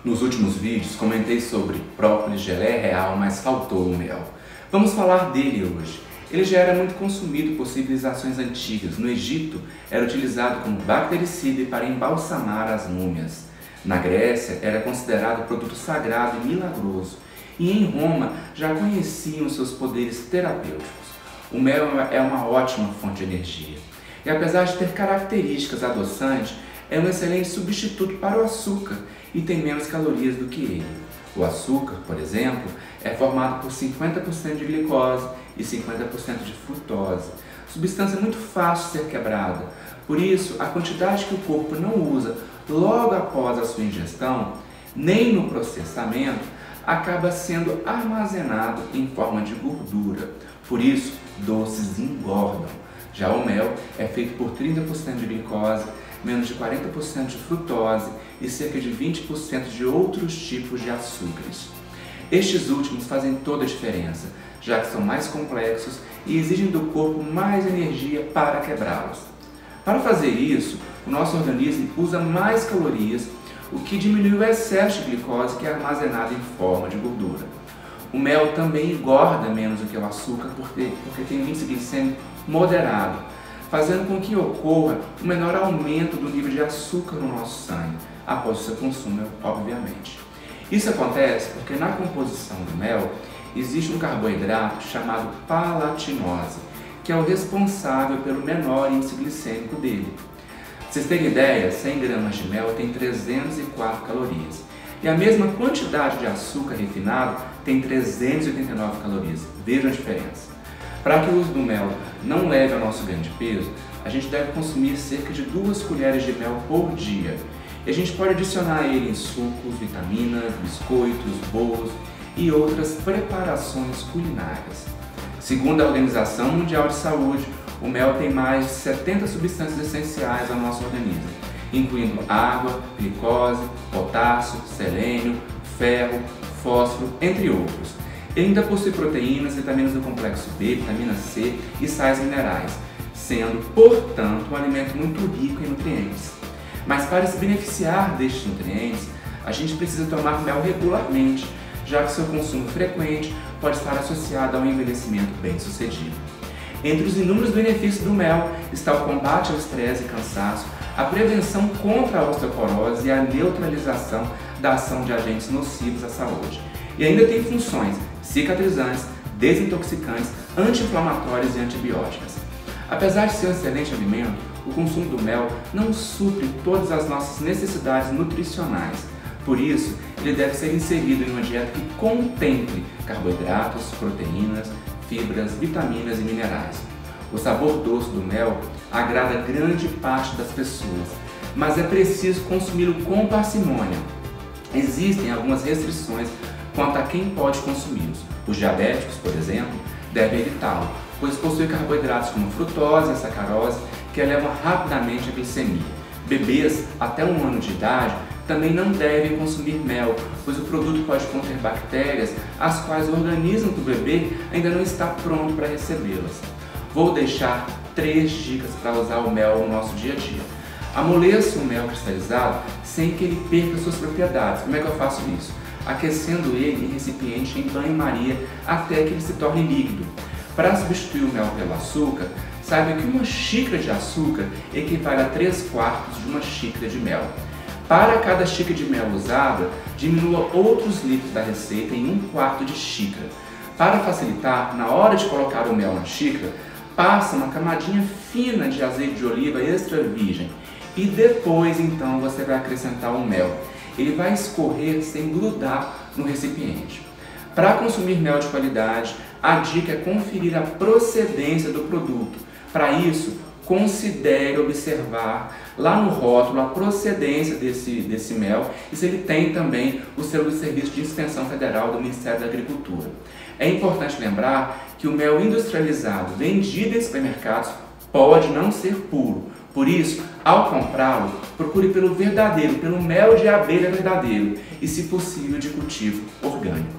Nos últimos vídeos comentei sobre própolis, geleia real, mas faltou o mel. Vamos falar dele hoje. Ele já era muito consumido por civilizações antigas. No Egito, era utilizado como bactericida e para embalsamar as múmias. Na Grécia, era considerado produto sagrado e milagroso. E em Roma, já conheciam seus poderes terapêuticos. O mel é uma ótima fonte de energia. E apesar de ter características adoçantes, é um excelente substituto para o açúcar e tem menos calorias do que ele. O açúcar, por exemplo, é formado por 50% de glicose e 50% de frutose, substância muito fácil de ser quebrada. Por isso, a quantidade que o corpo não usa logo após a sua ingestão, nem no processamento, acaba sendo armazenado em forma de gordura. Por isso, doces engordam. Já o mel é feito por 30% de glicose, menos de 40% de frutose e cerca de 20% de outros tipos de açúcares. Estes últimos fazem toda a diferença, já que são mais complexos e exigem do corpo mais energia para quebrá-los. Para fazer isso, o nosso organismo usa mais calorias, o que diminui o excesso de glicose que é armazenado em forma de gordura. O mel também engorda menos do que o açúcar porque tem um índice glicêmico moderado, fazendo com que ocorra um menor aumento do nível de açúcar no nosso sangue, após o seu consumo, obviamente. Isso acontece porque na composição do mel existe um carboidrato chamado palatinose, que é o responsável pelo menor índice glicêmico dele. Pra vocês terem ideia, 100 gramas de mel tem 304 calorias. E a mesma quantidade de açúcar refinado tem 389 calorias. Vejam a diferença. Para que o uso do mel não leve ao nosso ganho de peso, a gente deve consumir cerca de 2 colheres de mel por dia. E a gente pode adicionar ele em sucos, vitaminas, biscoitos, bolos e outras preparações culinárias. Segundo a Organização Mundial de Saúde, o mel tem mais de 70 substâncias essenciais ao nosso organismo, incluindo água, glicose, potássio, selênio, ferro, fósforo, entre outros. Ele ainda possui proteínas, vitaminas do complexo B, vitamina C e sais minerais, sendo, portanto, um alimento muito rico em nutrientes. Mas para se beneficiar destes nutrientes, a gente precisa tomar mel regularmente, já que seu consumo frequente pode estar associado a um envelhecimento bem-sucedido. Entre os inúmeros benefícios do mel está o combate ao estresse e cansaço, a prevenção contra a osteoporose e a neutralização da ação de agentes nocivos à saúde. E ainda tem funções cicatrizantes, desintoxicantes, anti-inflamatórias e antibióticas. Apesar de ser um excelente alimento, o consumo do mel não supre todas as nossas necessidades nutricionais. Por isso, ele deve ser inserido em uma dieta que contemple carboidratos, proteínas, fibras, vitaminas e minerais. O sabor doce do mel agrada grande parte das pessoas, mas é preciso consumi-lo com parcimônia. Existem algumas restrições quanto a quem pode consumi-los. Os diabéticos, por exemplo, devem evitá-lo, pois possui carboidratos como frutose e sacarose que elevam rapidamente a glicemia. Bebês até 1 ano de idade também não devem consumir mel, pois o produto pode conter bactérias as quais o organismo do bebê ainda não está pronto para recebê-las. Vou deixar 3 dicas para usar o mel no nosso dia a dia. Amoleça o mel cristalizado sem que ele perca suas propriedades. Como é que eu faço isso? Aquecendo ele em recipiente em banho-maria até que ele se torne líquido. Para substituir o mel pelo açúcar, saiba que 1 xícara de açúcar equivale a 3/4 de uma xícara de mel. Para cada xícara de mel usada, diminua outros litros da receita em 1/4 de xícara. Para facilitar, na hora de colocar o mel na xícara, passa uma camadinha fina de azeite de oliva extra virgem e depois então você vai acrescentar o mel. Ele vai escorrer sem grudar no recipiente. Para consumir mel de qualidade, a dica é conferir a procedência do produto. Para isso, considere observar lá no rótulo a procedência desse mel e se ele tem também o selo do Serviço de Inspeção Federal do Ministério da Agricultura. É importante lembrar que o mel industrializado vendido em supermercados pode não ser puro. Por isso, ao comprá-lo, procure pelo verdadeiro, pelo mel de abelha verdadeiro e, se possível, de cultivo orgânico.